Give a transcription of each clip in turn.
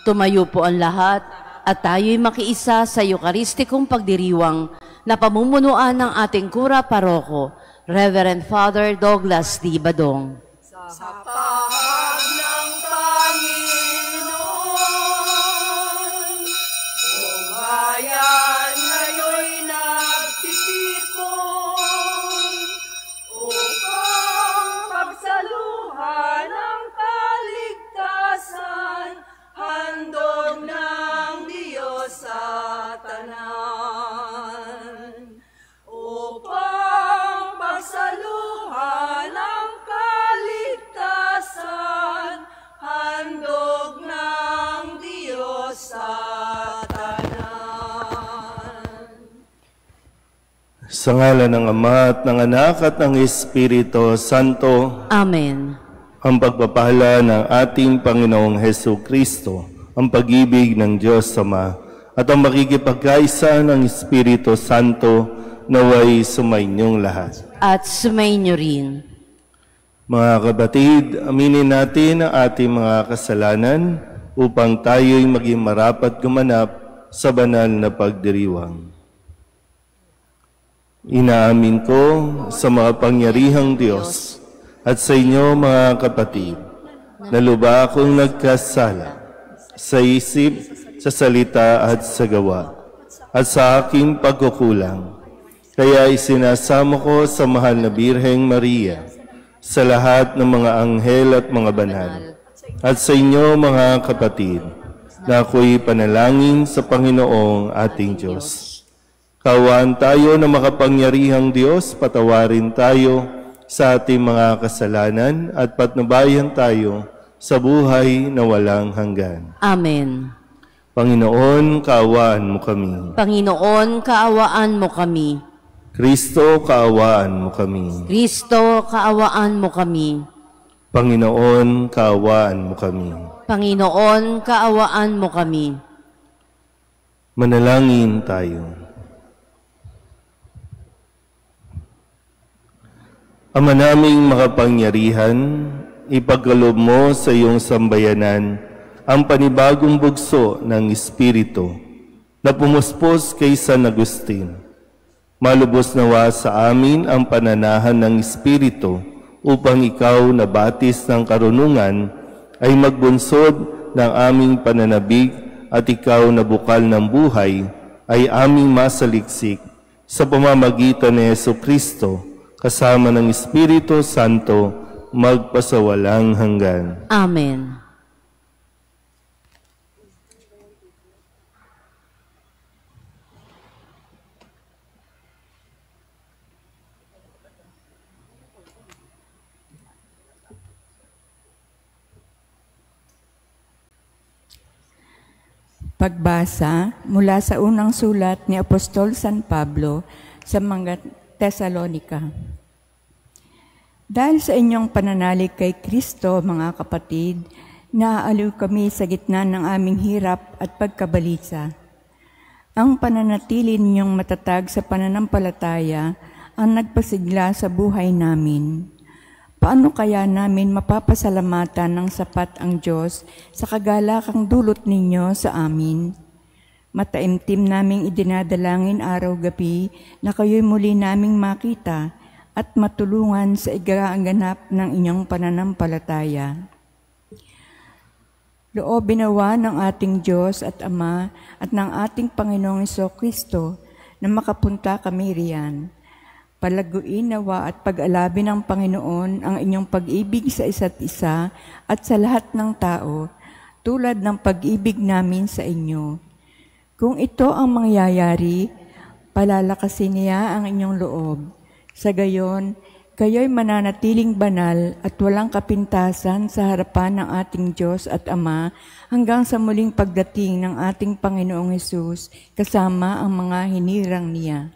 Tumayo po ang lahat at tayo'y makiisa sa Eucharistikong pagdiriwang na pamumunuan ng ating kura paroko, Reverend Father Douglas D. Badong. Sa pahag ng Panginoon, buong bayan ngayon'y nagtitipon upang pagsaluhan ang kaligtasan, handog ng Diyos sa tanan. Upang pagsaluhan ang kaligtasan, handog ng Diyos sa tanan. Sa ngalan ng Ama at ng Anak at ng Espiritu Santo. Amen. Ang pagpapala ng ating Panginoong Hesu Kristo, ang pag-ibig ng Diyos Ama, at ang makikipagkaisa ng Espiritu Santo naway sumainyong lahat. At sumainyo rin. Mga kapatid, aminin natin ang ating mga kasalanan upang tayo'y maging marapat gumanap sa banal na pagdiriwang. Inaamin ko sa makapangyarihang Diyos at sa inyo mga kapatid, na lubha akong nagkasala sa isip, sa salita at sa gawa, at sa aking pagkukulang. Kaya isinasamo ko sa mahal na Birheng Maria, sa lahat ng mga anghel at mga banal, at sa inyo mga kapatid, na ako'y panalangin sa Panginoong ating Diyos. Kaawaan tayo na makapangyarihang Diyos, patawarin tayo sa ating mga kasalanan at patnubayan tayo sa buhay na walang hanggan. Amen. Panginoon, kaawaan mo kami. Panginoon, kaawaan mo kami. Kristo, kaawaan mo kami. Kristo, kaawaan mo kami. Panginoon, kaawaan mo kami. Panginoon, kaawaan mo kami. Manalangin tayo. Ama naming makapangyarihan, ipagkaloob mo sa iyong sambayanan ang panibagong bugso ng Espiritu na pumuspos kay San Agustin. Malubos nawa sa amin ang pananahan ng Espiritu upang ikaw na batis ng karunungan ay magbunsod ng aming pananabik at ikaw na bukal ng buhay ay aming masaliksik sa pamamagitan ni Jesucristo kasama ng Espiritu Santo, magpasawalang hanggan. Amen. Pagbasa mula sa unang sulat ni Apostol San Pablo sa mga Tesalonika. Dahil sa inyong pananalig kay Kristo, mga kapatid, naaaliw kami sa gitna ng aming hirap at pagkabalisa. Ang pananatili ninyong matatag sa pananampalataya ang nagpasigla sa buhay namin. Paano kaya namin mapapasalamatan ng sapat ang Diyos sa kagalakang dulot ninyo sa amin? Mataimtim naming idinadalangin araw-gabi na kayo'y muli naming makita at matulungan sa igaganap ng inyong pananampalataya. Loobin nawa ng ating Diyos at Ama at ng ating Panginoong Jesucristo na makapunta kami riyan. Palaguin nawa at pag-alabin ng Panginoon ang inyong pag-ibig sa isa't isa at sa lahat ng tao, tulad ng pag-ibig namin sa inyo. Kung ito ang mangyayari, palalakasin niya ang inyong loob. Sa gayon, kayo'y mananatiling banal at walang kapintasan sa harapan ng ating Diyos at Ama hanggang sa muling pagdating ng ating Panginoong Hesus kasama ang mga hinirang niya.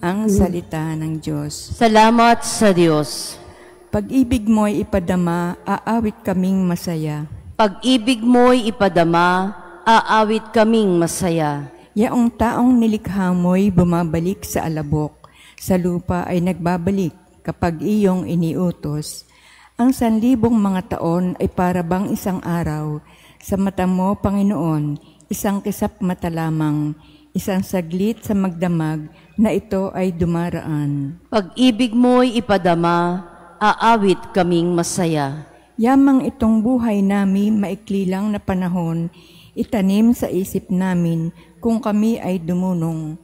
Ang salita ng Diyos. Salamat sa Diyos. Pag-ibig mo'y ipadama, aawit kaming masaya. Pag-ibig mo'y ipadama, aawit kaming masaya. Yaong taong nilikha mo'y bumabalik sa alabok, sa lupa ay nagbabalik kapag iyong iniutos. Ang 1,000 mga taon ay para bang isang araw. Sa mata mo, Panginoon, isang kisap mata lamang, isang saglit sa magdamag na ito ay dumaraan. Pag-ibig mo'y ipadama, aawit kaming masaya. Yamang itong buhay namin maikli lang na panahon, itanim sa isip namin kung kami ay dumunong.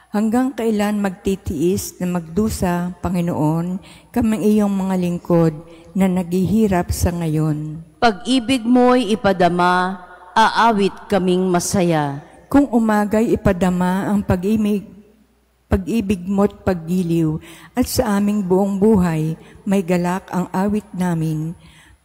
Hanggang kailan magtitiis na magdusa, Panginoon, kaming iyong mga lingkod na naghihirap sa ngayon. Pag-ibig mo'y ipadama, aawit kaming masaya. Kung umagay ipadama ang pag-ibig mo't paggiliw, at sa aming buong buhay may galak ang awit namin.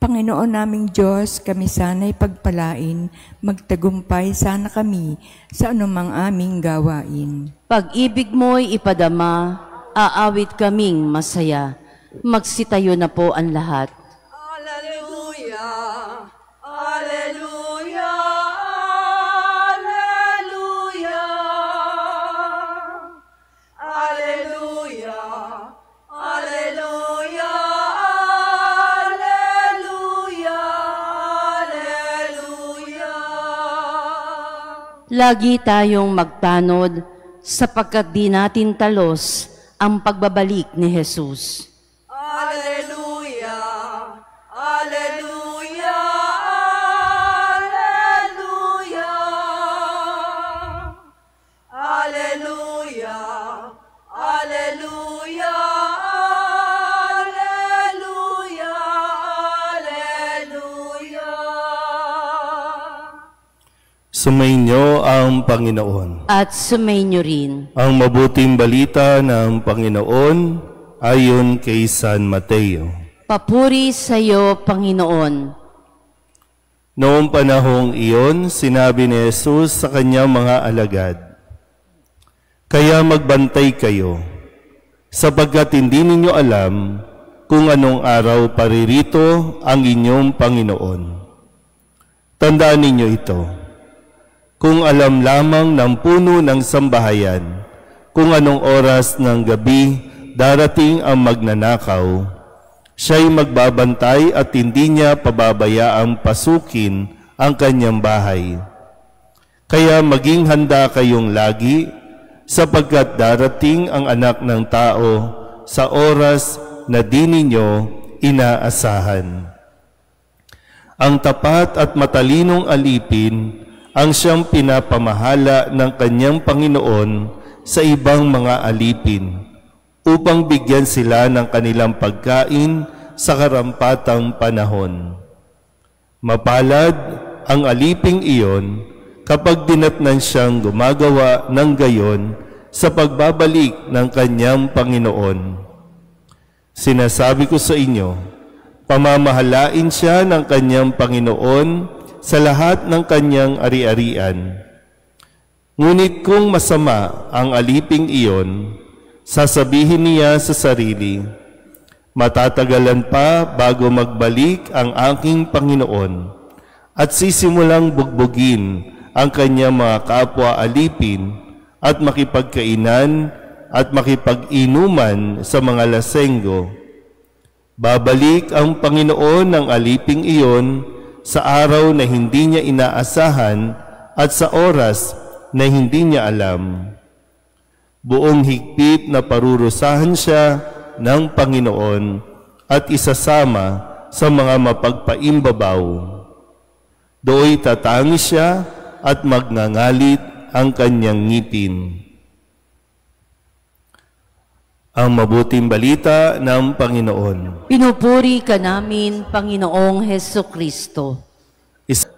Panginoon naming Diyos, kami sana'y pagpalain, magtagumpay sana kami sa anumang aming gawain. Pag-ibig mo'y ipadama, aawit kaming masaya. Magsitayo na po ang lahat. Hallelujah! Hallelujah! Hallelujah! Hallelujah! Hallelujah! Hallelujah! Lagi tayong magtanod sapagkat di natin talos ang pagbabalik ni Jesus. Hallelujah! Hallelujah! Hallelujah! Hallelujah! Hallelujah! Hallelujah! Hallelujah! Sumainyo ang Panginoon. At sumainyo rin. Ang mabuting balita ng Panginoon ayon kay San Mateo. Papuri sa iyo, Panginoon. Noong panahong iyon, sinabi ni Jesus sa kanyang mga alagad, "Kaya magbantay kayo, sapagkat hindi ninyo alam kung anong araw paririto ang inyong Panginoon. Tandaan ninyo ito. Kung alam lamang ng puno ng sambahayan kung anong oras ng gabi darating ang magnanakaw, siya'y magbabantay at hindi niya pababayaang pasukin ang kanyang bahay. Kaya maging handa kayong lagi, sapagkat darating ang Anak ng Tao sa oras na di ninyo inaasahan. Ang tapat at matalinong alipin ang siyang pinapamahala ng kanyang Panginoon sa ibang mga alipin, upang bigyan sila ng kanilang pagkain sa karampatang panahon. Mapalad ang aliping iyon kapag dinatnan siyang gumagawa ng gayon sa pagbabalik ng kanyang Panginoon. Sinasabi ko sa inyo, pamamahalain siya ng kanyang Panginoon sa lahat ng kanyang ari-arian. Ngunit kung masama ang aliping iyon, sasabihin niya sa sarili, matatagalan pa bago magbalik ang aking Panginoon, at sisimulang bugbugin ang kanyang mga kapwa alipin at makipagkainan at makipag-inuman sa mga lasenggo. Babalik ang Panginoon ng aliping iyon sa araw na hindi niya inaasahan at sa oras na hindi niya alam. Buong higpit na parurusahan siya ng Panginoon at isasama sa mga mapagpaimbabaw. Dooy tatangis siya at magngangalit ang kanyang ngipin. Ang mabuting balita ng Panginoon. Pinupuri ka namin, Panginoong Hesukristo.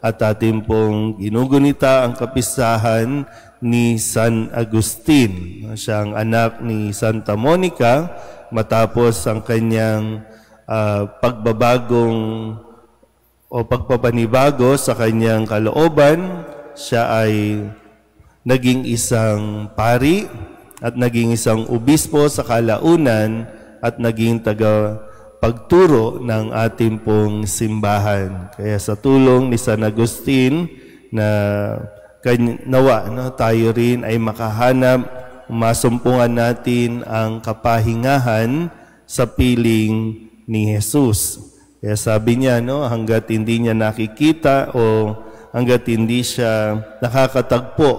At atin pong ginugunita ang kapistahan ni San Agustin. Siyang anak ni Santa Monica matapos ang kanyang pagbabagong o pagpapanibago sa kanyang kalooban. Siya ay naging isang pari at naging isang obispo sa kalaunan at naging pagturo ng ating pong simbahan. Kaya sa tulong ni San Agustin na nawa tayo rin ay makahanap, masumpungan natin ang kapahingahan sa piling ni Jesus. Kaya sabi niya, no, hanggat hindi niya nakikita o hanggat hindi siya nakakatagpo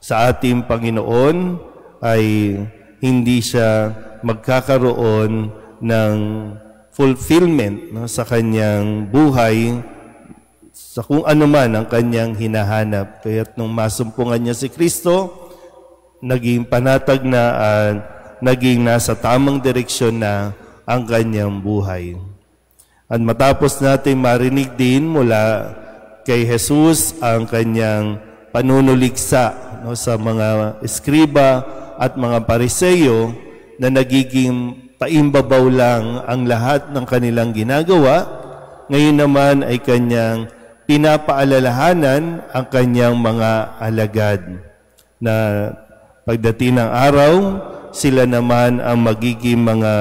sa ating Panginoon, ay hindi siya magkakaroon ng fulfillment, no, sa kanyang buhay, sa kung ano man ang kanyang hinahanap. Kaya't nung masumpungan niya si Kristo, naging panatag na at naging nasa tamang direksyon na ang kanyang buhay. At matapos natin marinig din mula kay Jesus ang kanyang panunuligsa, no, sa mga eskriba at mga pariseyo na nagiging paimbabaw lang ang lahat ng kanilang ginagawa, ngayon naman ay kanyang pinapaalalahanan ang kanyang mga alagad na pagdating ng araw, sila naman ang magiging mga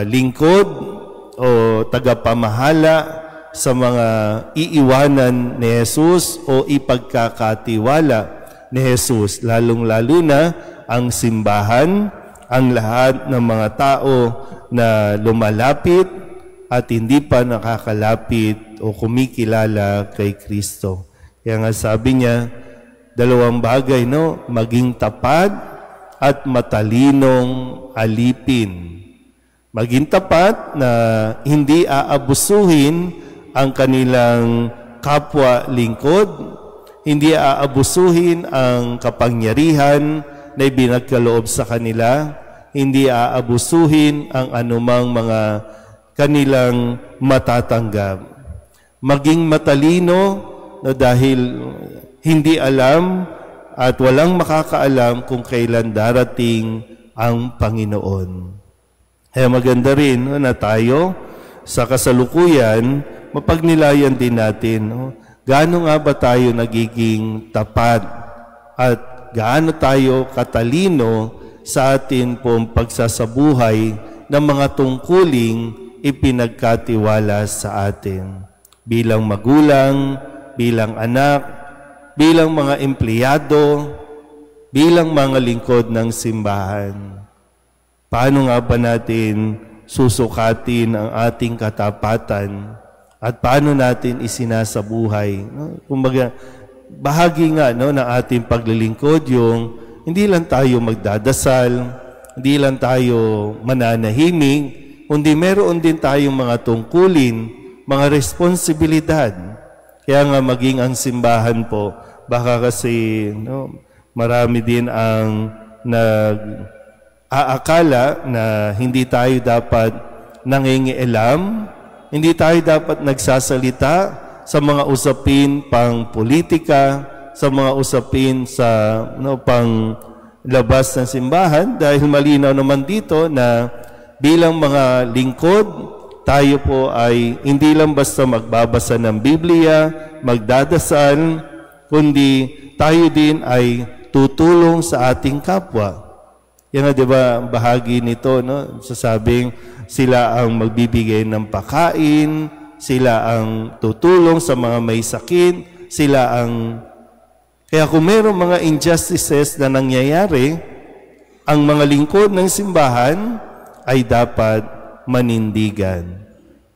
lingkod o tagapamahala sa mga iiwanan ni Jesus o ipagkakatiwala ni Jesus, lalong-lalo na ang simbahan, ang lahat ng mga tao na lumalapit at hindi pa nakakalapit o kumikilala kay Kristo. Kaya nga sabi niya, dalawang bagay, no? Maging tapat at matalinong alipin. Maging tapat na hindi aabusuhin ang kanilang kapwa lingkod, hindi aabusuhin ang kapangyarihan na ibinagkaloob sa kanila, hindi aabusuhin ang anumang mga kanilang matatanggap. Maging matalino na dahil hindi alam at walang makakaalam kung kailan darating ang Panginoon. Kaya maganda rin, no, na tayo sa kasalukuyan, mapagnilayan din natin, no, gaano nga ba tayo nagiging tapat at gaano tayo katalino sa atin pong pagsasabuhay ng mga tungkuling ipinagkatiwala sa atin. Bilang magulang, bilang anak, bilang mga empleyado, bilang mga lingkod ng simbahan. Paano nga ba natin susukatin ang ating katapatan at paano natin isinasabuhay? No? Kumbaga, bahagi nga, no, ng ating paglilingkod yung hindi lang tayo magdadasal, hindi lang tayo mananahimik, kundi meron din tayong mga tungkulin, mga responsibilidad. Kaya nga maging ang simbahan po, baka kasi, no, marami din ang nag-aakala na hindi tayo dapat nangingialam, hindi tayo dapat nagsasalita sa mga usapin pang politika, sa mga usapin sa, no, pang labas ng simbahan, dahil malinaw naman dito na bilang mga lingkod, tayo po ay hindi lang basta magbabasa ng Biblia, magdadasal, kundi tayo din ay tutulong sa ating kapwa. Yan nga, di ba, bahagi nito, no? Sasabing sila ang magbibigay ng pakain, sila ang tutulong sa mga may sakit, sila ang... Kaya kung mayroong mga injustices na nangyayari, ang mga lingkod ng simbahan ay dapat manindigan.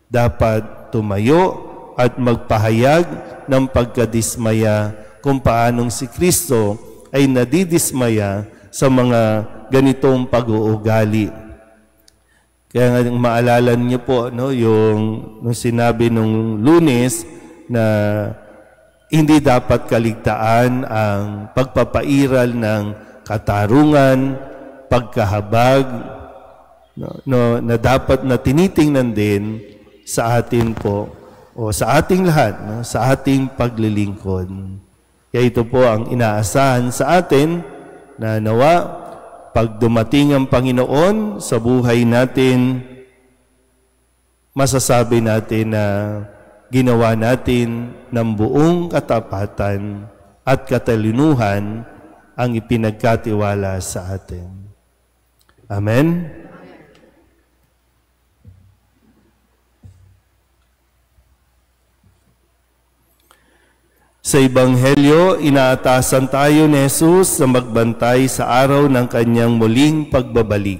Dapat tumayo at magpahayag ng pagkadismaya kung paanong si Kristo ay nadidismaya sa mga ganitong pag-uugali. Kaya nga maalala niyo po, no, yung sinabi nung Lunes na hindi dapat kaligtaan ang pagpapairal ng katarungan, pagkahabag, no, na dapat na tinitingnan din sa atin po o sa ating lahat, no, sa ating paglilingkod. Kaya ito po ang inaasahan sa atin na nawa pag dumating ang Panginoon sa buhay natin, masasabi natin na ginawa natin ng buong katapatan at katalinuhan ang ipinagkatiwala sa atin. Amen? Sa Ebanghelyo, inaatasan tayo ni Jesus na magbantay sa araw ng kanyang muling pagbabalik.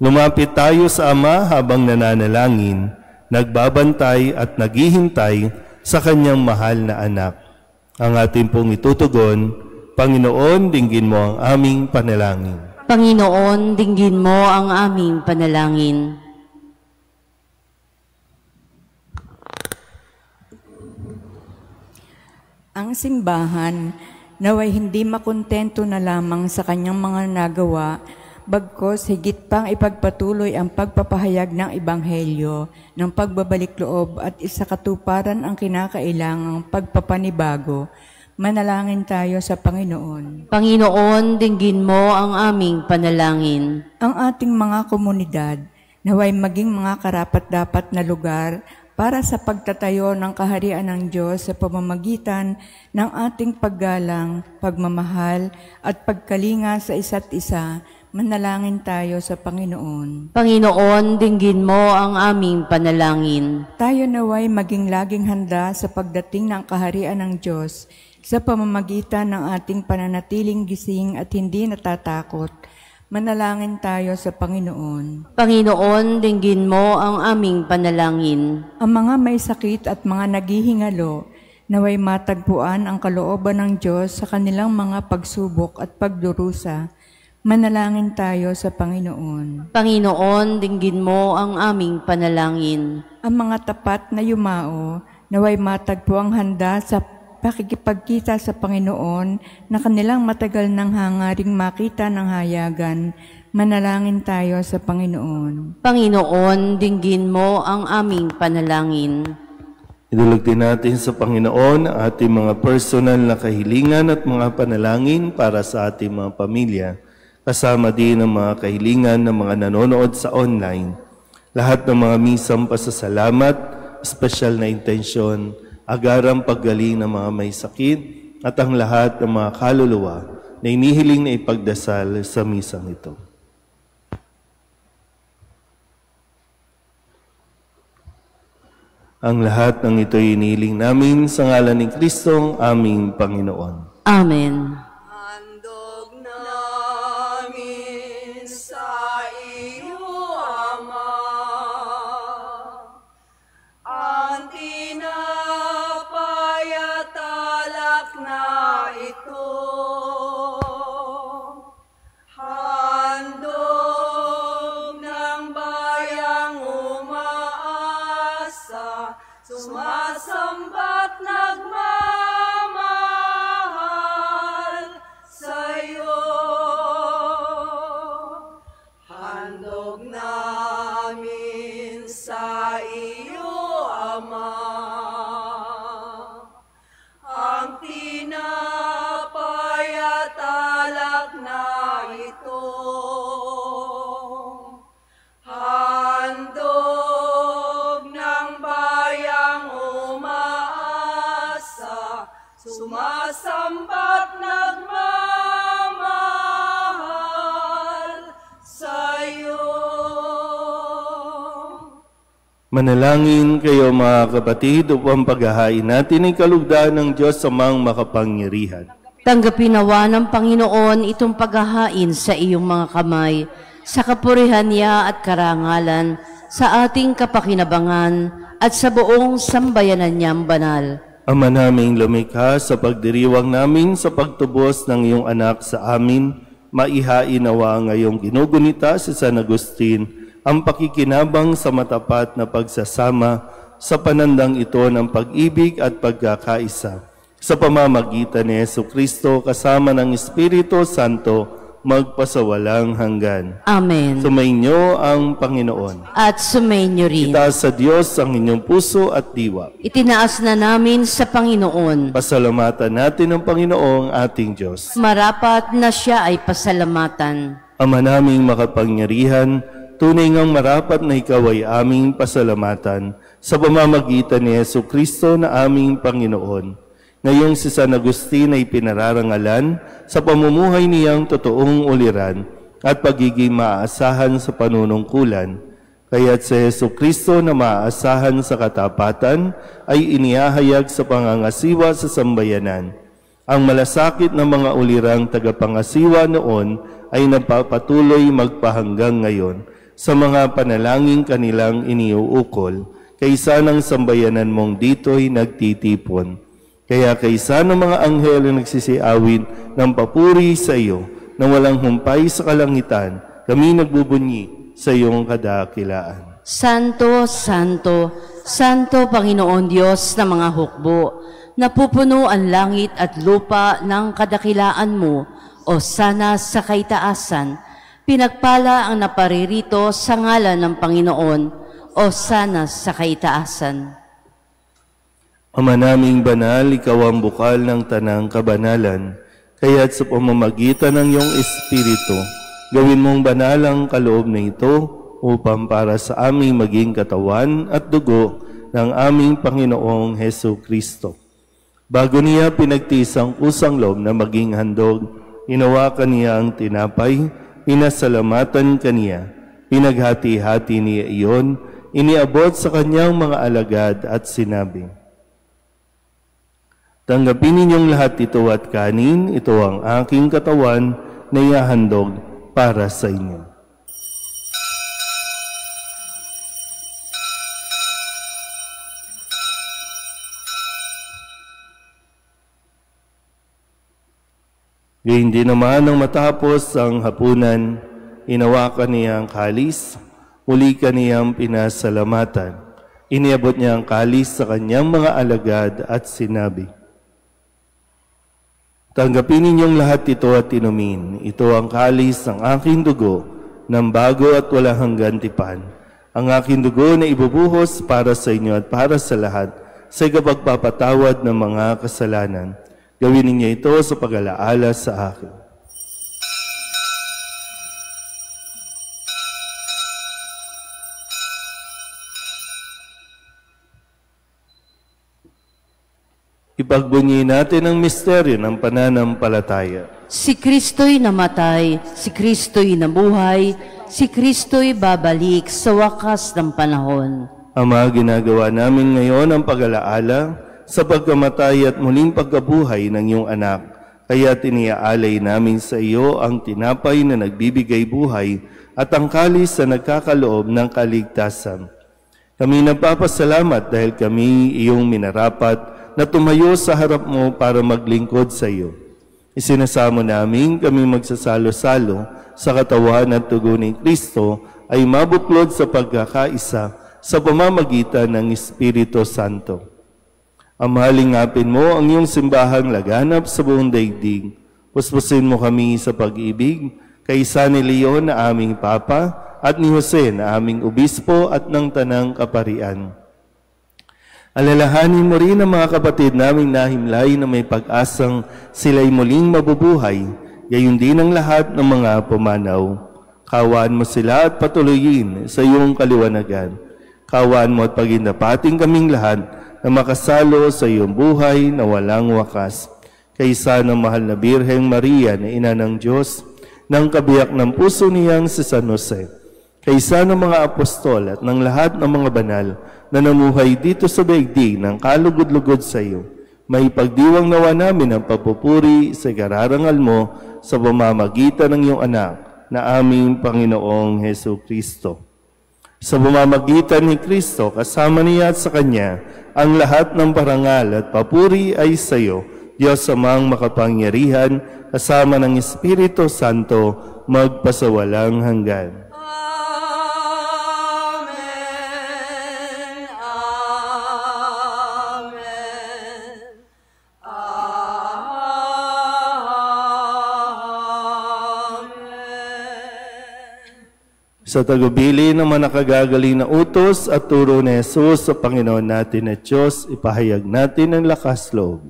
Lumapit tayo sa Ama habang nananalangin nagbabantay at naghihintay sa kanyang mahal na anak. Ang ating pong itutugon, Panginoon, dinggin mo ang aming panalangin. Panginoon, dinggin mo ang aming panalangin. Ang simbahan, naway hindi makontento na lamang sa kanyang mga nagawa, bagkos higit pang ipagpatuloy ang pagpapahayag ng Ebanghelyo ng pagbabalik loob at isakatuparan ang kinakailangang pagpapanibago. Manalangin tayo sa Panginoon. Panginoon, dinggin mo ang aming panalangin. Ang ating mga komunidad, naway maging mga karapat-dapat na lugar para sa pagtatayo ng kaharian ng Diyos sa pamamagitan ng ating paggalang, pagmamahal at pagkalinga sa isa't isa. Manalangin tayo sa Panginoon. Panginoon, dinggin mo ang aming panalangin. Tayo naway maging laging handa sa pagdating ng kaharian ng Diyos sa pamamagitan ng ating pananatiling gising at hindi natatakot. Manalangin tayo sa Panginoon. Panginoon, dinggin mo ang aming panalangin. Ang mga may sakit at mga naghihingalo, naway matagpuan ang kalooban ng Diyos sa kanilang mga pagsubok at pagdurusa. Manalangin tayo sa Panginoon. Panginoon, dinggin mo ang aming panalangin. Ang mga tapat na yumao, naway matagpo ang handa sa pakikipagkita sa Panginoon na kanilang matagal nang hangaring makita ng hayagan. Manalangin tayo sa Panginoon. Panginoon, dinggin mo ang aming panalangin. Idulog din natin sa Panginoon ang ating mga personal na kahilingan at mga panalangin para sa ating mga pamilya. Kasama din ang mga kahilingan ng mga nanonood sa online. Lahat ng mga misang pasasalamat, espesyal na intensyon, agarang paggaling ng mga may sakit at ang lahat ng mga kaluluwa na inihiling na ipagdasal sa misang ito. Ang lahat ng ito'y inihiling namin sa ngalan ni Kristong aming Panginoon. Amen. Handog namin sa iyo, Ama, ang tinapay at alak na ito. Handog ng bayang umaasa, sumasamba't nagmamahal sa'yo. Handog namin sa iyo, Ama, ang tinapay at alak na ito. Handog ng bayang umaasa, sumasamba't nagmamahal sa'yo. Manalangin kayo mga kapatid upang paghahain natin ang kalugdan ng Diyos sa mga makapangyarihan. Tanggapin nawa ng Panginoon itong paghahain sa iyong mga kamay, sa kapurihan niya at karangalan, sa ating kapakinabangan at sa buong sambayanan niyang banal. Ama naming lumikha, sa pagdiriwang namin sa pagtubos ng iyong anak sa amin, maihain nawa ngayong ginugunita si San Agustin ang pakikinabang sa matapat na pagsasama sa panandang ito ng pag-ibig at pagkakaisa. Sa pamamagitan ni Jesucristo kasama ng Espiritu Santo, magpasawalang hanggan. Amen. Sumainyo ang Panginoon. At sumainyo rin. Itaas sa Diyos ang inyong puso at diwa. Itinaas na namin sa Panginoon. Pasalamatan natin ang Panginoong ating Diyos. Marapat na siya ay pasalamatan. Ama naming makapangyarihan, tunay ngang marapat na ikaw ay aming pasalamatan sa pamamagitan ni Jesucristo na aming Panginoon. Ngayong si San Agustin ay pinararangalan sa pamumuhay niyang totoong uliran at pagiging maaasahan sa panunungkulan. Kaya't si Jesucristo na maaasahan sa katapatan ay inihahayag sa pangangasiwa sa sambayanan. Ang malasakit ng mga ulirang tagapangasiwa noon ay nagpapatuloy magpahanggang ngayon sa mga panalangin kanilang iniuukol. kaysa ng sambayanan mong dito'y nagtitipon. Kaya kaysa ng mga anghel na nagsisiawin ng papuri sa iyo, na walang humpay sa kalangitan, kami nagbubunyi sa iyong kadakilaan. Santo, Santo, Santo Panginoon Diyos ng mga hukbo, napupuno ang langit at lupa ng kadakilaan mo, o sana sa kaitaasan. Pinagpala ang naparirito sa ngalan ng Panginoon, o sana sa kaitaasan. Ama naming banal, ikaw ang bukal ng tanang kabanalan, kaya't sa pamamagitan ng iyong Espiritu, gawin mong banal ang kaloob na ito upang para sa aming maging katawan at dugo ng aming Panginoong Hesu Kristo. Bago niya pinagtiis ang kusang loob na maging handog, hinawakan niya ang tinapay, pinasalamatan kaniya, pinaghati-hati niya iyon, iniabot sa kanyang mga alagad at sinabi, "Tanggapin ninyong lahat ito at kanin, ito ang aking katawan na ihahandog para sa inyo." Gayun din naman nang matapos ang hapunan, inawakan niya ang kalis, muli kaniyang pinasalamatan. Iniabot niya ang kalis sa kanyang mga alagad at sinabi, "Tanggapin ninyong lahat ito at inumin. Ito ang kalis ng aking dugo ng bago at walang hanggan tipan. Ang aking dugo na ibubuhos para sa inyo at para sa lahat sa ikapagpapatawad ng mga kasalanan. Gawin ninyo ito sa pag-alaala sa akin." Ipagbunyi natin ang misteryo ng pananampalataya. Si Kristo'y namatay, si Kristo'y nabuhay, si Kristo'y babalik sa wakas ng panahon. Ama, ginagawa namin ngayon ang pag-alaala sa pagkamatay at muling pagkabuhay ng iyong anak. Kaya tiniaalay namin sa iyo ang tinapay na nagbibigay buhay at ang kalis na nagkakaloob ng kaligtasan. Kami nagpapasalamat dahil kami iyong minarapat na tumayo sa harap mo para maglingkod sa iyo. Isinasamo namin kami magsasalo-salo sa katawan at dugo ni Kristo ay mabuklod sa pagkakaisa sa pamamagitan ng Espiritu Santo. Amahalingapin mo ang iyong simbahang laganap sa buong daigdig. Puspusin mo kami sa pag-ibig kay San Leon na aming Papa at ni Jose na aming Obispo at ng Tanang Kaparian. Alalahanin mo rin ang mga kapatid naming nahimlay na may pag-asang sila'y muling mabubuhay, gayon din ang lahat ng mga pumanaw. Kawaan mo sila at patuloyin sa iyong kaliwanagan. Kawaan mo at pagindapating kaming lahat na makasalo sa iyong buhay na walang wakas. Kaysa ng mahal na Birheng Maria na Ina ng Diyos, ng kabiyak ng puso niyang si San Jose, kaysa ng mga apostol at ng lahat ng mga banal na namuhay dito sa daigdig ng kalugod-lugod sa iyo, may pagdiwang nawa namin ang papupuri sa kararangal mo sa pamamagitan ng iyong anak na aming Panginoong Hesu Kristo. Sa pamamagitan ni Kristo, kasama niya at sa Kanya, ang lahat ng parangal at papuri ay sa iyo, Diyos Amang makapangyarihan, kasama ng Espiritu Santo, magpasawalang hanggan. Amen. Amen. Amen. Sa tagubilin ng mga nakagagaling na utos at turo ni Jesus sa Panginoon natin at Diyos, ipahayag natin ang lakas loob.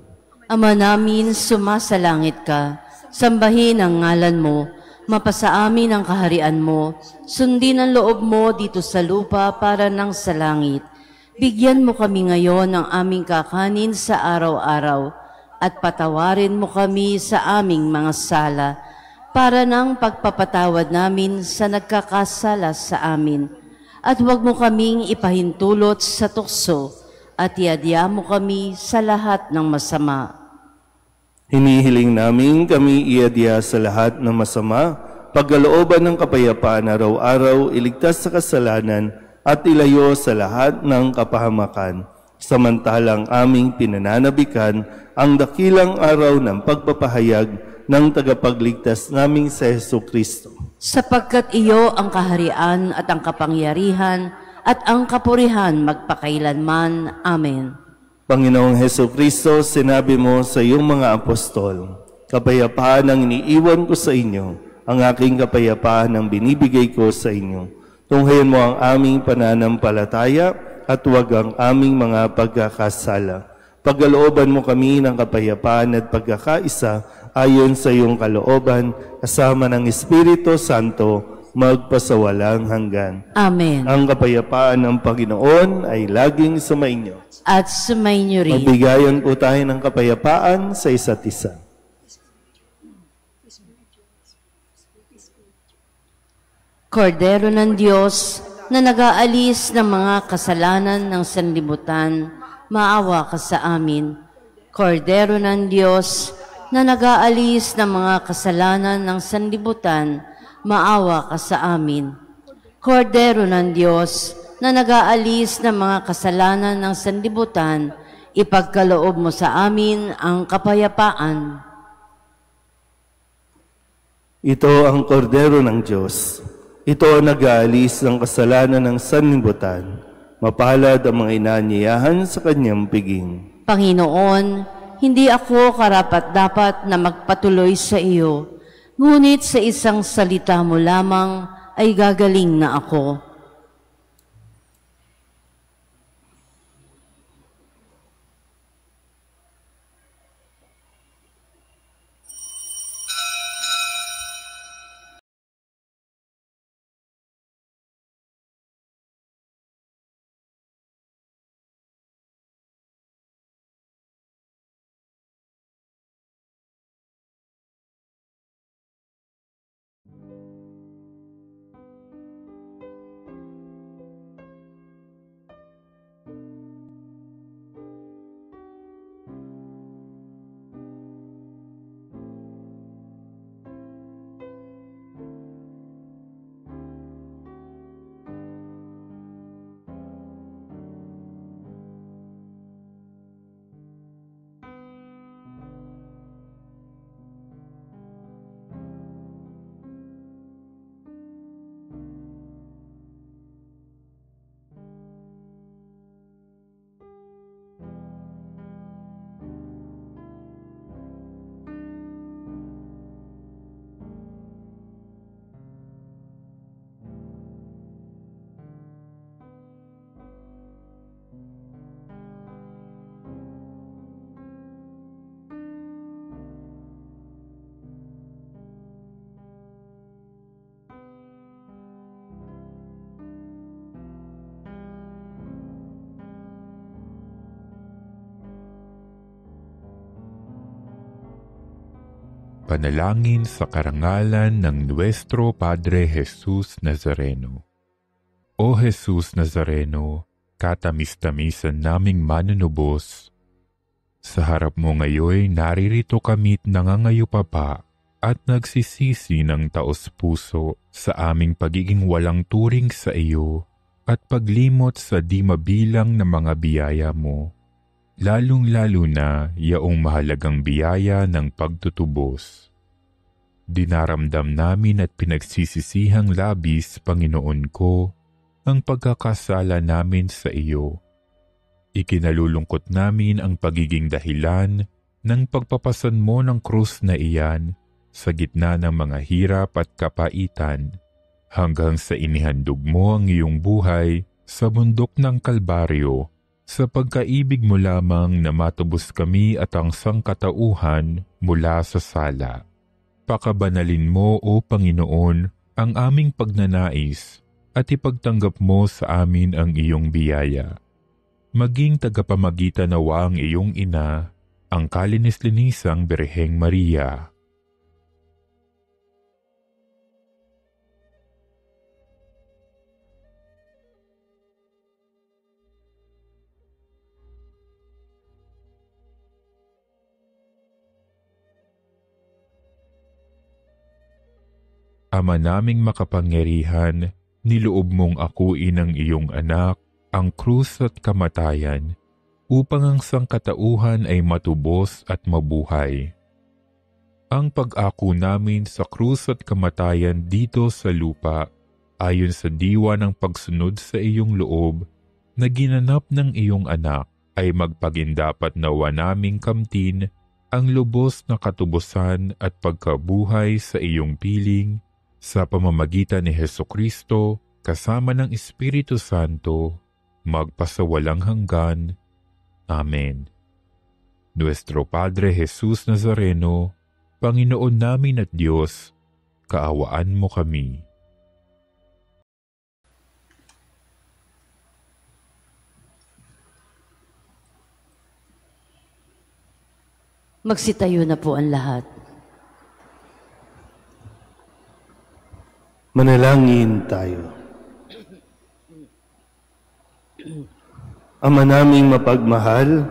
Ama namin, sumasalangit ka, sambahin ang ngalan mo, mapasa amin ang kaharian mo, sundin ang loob mo dito sa lupa para nang sa langit. Bigyan mo kami ngayon ng aming kakanin sa araw-araw, at patawarin mo kami sa aming mga sala, para ng pagpapatawad namin sa nagkakasala sa amin. At huwag mo kaming ipahintulot sa tukso, at iadya mo kami sa lahat ng masama. Hinihiling namin kami iadya sa lahat ng masama, pagkalooban ng kapayapaan araw-araw, iligtas sa kasalanan, at ilayo sa lahat ng kapahamakan, samantalang aming pinananabikan ang dakilang araw ng pagpapahayag ng tagapagligtas naming si Jesucristo. Sapagkat iyo ang kaharian at ang kapangyarihan at ang kapurihan magpakailanman. Amen. Panginoong Jesucristo, sinabi mo sa iyong mga apostol, kapayapaan ang iniiwan ko sa inyo, ang aking kapayapaan ang binibigay ko sa inyo. Tunghayan mo ang aming pananampalataya at huwag ang aming mga pagkakasala. Pagkalooban mo kami ng kapayapaan at pagkakaisa ayon sa iyong kalooban, kasama ng Espiritu Santo, magpasawalang hanggan. Amen. Ang kapayapaan ng Panginoon ay laging sumainyo. At sumainyo rin. Magbigayan po tayo ng kapayapaan sa isa't isa. Kordero ng Diyos na nag-aalis ng mga kasalanan ng sanlibutan, maawa ka sa amin. Kordero ng Diyos na nag-aalis ng mga kasalanan ng sanlibutan, maawa ka sa amin. Kordero ng Diyos na nag-aalis ng mga kasalanan ng sanlibutan, ipagkaloob mo sa amin ang kapayapaan. Ito ang kordero ng Diyos. Ito ang nag-aalis ng kasalanan ng sanlibutan. Mapalad ang mga inanyayahan sa kanyang piging. Panginoon, hindi ako karapat-dapat na magpatuloy sa iyo, ngunit sa isang salita mo lamang ay gagaling na ako. Panalangin sa karangalan ng Nuestro Padre Jesus Nazareno. O Jesus Nazareno, katamis-tamisan naming manunubos, sa harap mo ngayon naririto kami't nangangayupapa at nagsisisi ng taos-puso sa aming pagiging walang turing sa iyo at paglimot sa di mabilang na mga biyaya mo. Lalong-lalo na yaong mahalagang biyaya ng pagtutubos. Dinaramdam namin at pinagsisisihang labis, Panginoon ko, ang pagkakasala namin sa iyo. Ikinalulungkot namin ang pagiging dahilan ng pagpapasan mo ng krus na iyan sa gitna ng mga hirap at kapaitan, hanggang sa inihandog mo ang iyong buhay sa bundok ng Kalbaryo, sa pagkaibig mo lamang na matubos kami at ang sangkatauhan mula sa sala. Pakabanalin mo, O Panginoon, ang aming pagnanais at ipagtanggap mo sa amin ang iyong biyaya. Maging tagapamagitan nawa ang iyong ina, ang kalinis-linisang Birheng Maria. Ama naming makapangyarihan, niloob mong akuin ang iyong anak, ang krus at kamatayan, upang ang sangkatauhan ay matubos at mabuhay. Ang pag-ako namin sa krus at kamatayan dito sa lupa, ayon sa diwa ng pagsunod sa iyong loob, na ginanap ng iyong anak, ay magpagindapat nawa naming kamtin ang lubos na katubusan at pagkabuhay sa iyong piling sa pamamagitan ni Hesukristo kasama ng Espiritu Santo, magpasawalang hanggan. Amen. Nuestro Padre Jesus Nazareno, Panginoon namin at Diyos, kaawaan mo kami. Magsitayo na po ang lahat. Manalangin tayo. Ama naming mapagmahal,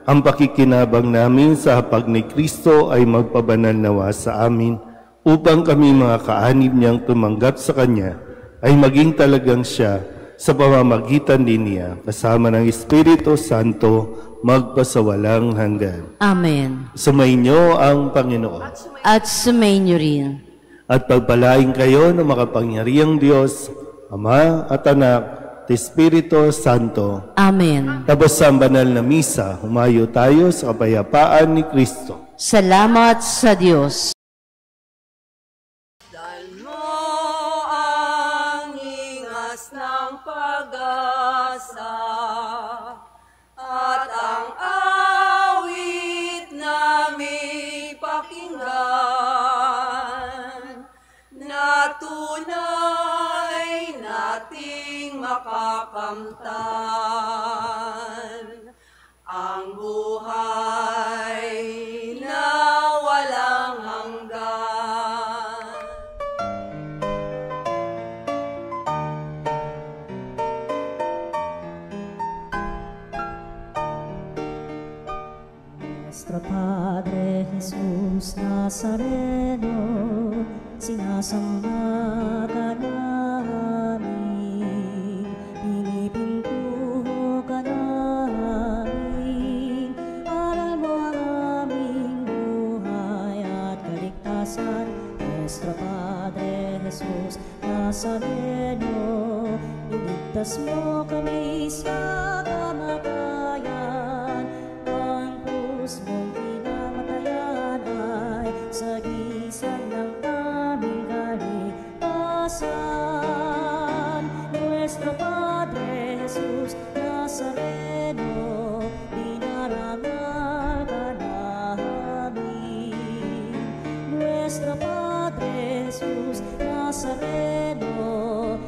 ang pakikinabang namin sa hapag ni Kristo ay magpabanal nawa sa amin upang kami mga kaanib niyang tumanggap sa Kanya ay maging talagang siya sa pamamagitan din niya kasama ng Espiritu Santo magpasawalang hanggan. Amen. Sumainyo ang Panginoon. At sumainyo rin. At pagpalain kayo ng makapangyarihang Diyos, Ama at Anak, at Espiritu Santo. Amen. Tapos sa banal na misa, humayo tayo sa kapayapaan ni Kristo. Salamat sa Diyos. Dal mo ang ingas ng pag-asa at ang awit namin pakinggan na tunay nating makakamtan ang buhay na walang hanggan. Nuestro Padre Jesus Nazareno, sinasamba ka namin, pinipintuho ka namin, aral mo ang aming buhay at kaligtasan. Nuestro Padre Jesus Nazareno, iligtas mo kami sa kamatayan, ang krus mong pinamatayan ay sagisag ng aming kaligtasan. Nuestro Padre Jesus Nazareno, dinarangal ka namin. Nuestro Padre Jesus Nazareno,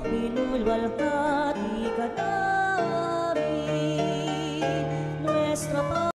inulwalhati ka namin. Nuestro Padre